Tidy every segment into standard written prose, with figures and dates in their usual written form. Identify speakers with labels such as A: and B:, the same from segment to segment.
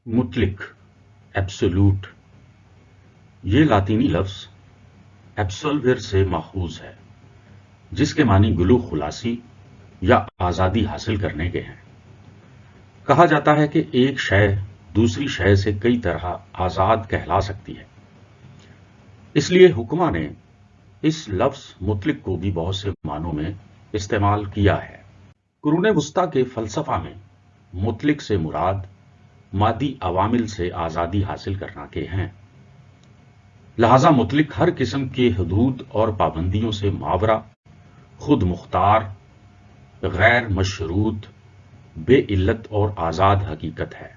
A: मुतलिक, absolute. ये लातीनी लफ्ज एब्सोल्वर से माखूज है, जिसके मानी गुलू खुलासी या आजादी हासिल करने के हैं। कहा जाता है कि एक शय दूसरी शय से कई तरह आजाद कहला सकती है। इसलिए हुक्मा ने इस लफ्ज मुतलिक को भी बहुत से मानों में इस्तेमाल किया है। कुरूने वुस्ता के फलसफा में मुतलिक से मुराद मादी अवामिल से आजादी हासिल करना के हैं। लिहाजा मुतलिक हर किस्म के हदूद और पाबंदियों से मावरा, खुद मुख्तार, गैर मशरूत, बेइल्लत और आजाद हकीकत है।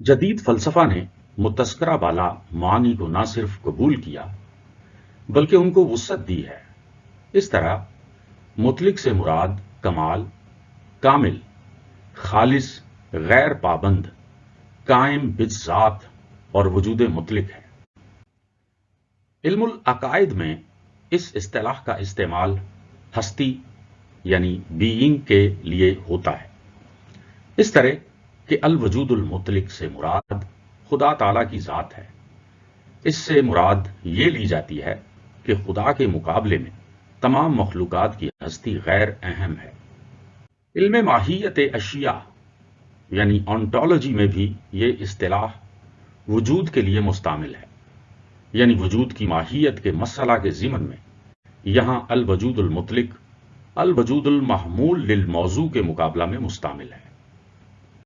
A: जदीद फलसफा ने मुतस्करा बाला मानी को न सिर्फ कबूल किया बल्कि उनको वुसअत दी है। इस तरह मुतलिक से मुराद कमाल, कामिल, खालिस, गैर पाबंद, कायम बिज़ात और वजूद मुतलिक है। इल्मुल अकायद में इस इस्तिलाह का इस्तेमाल हस्ती यानी बीइंग के लिए होता है। इस तरह कि अल वजूदुल मुतलिक से मुराद खुदा ताला की जात है। इससे मुराद ये ली जाती है कि खुदा के मुकाबले में तमाम मखलूकात की हस्ती गैर अहम है। इल्म माहियत अशिया यानी ऑन्टोलॉजी में भी ये इस्तिलाह वजूद के लिए मुस्तामिल है, यानी वजूद की माहियत के मसला के ज़िमन में यहाँ अल वजूदुल मुतलिक अल वजूदुल महमूल लिल मौजू के मुकाबला में मुस्तामिल है।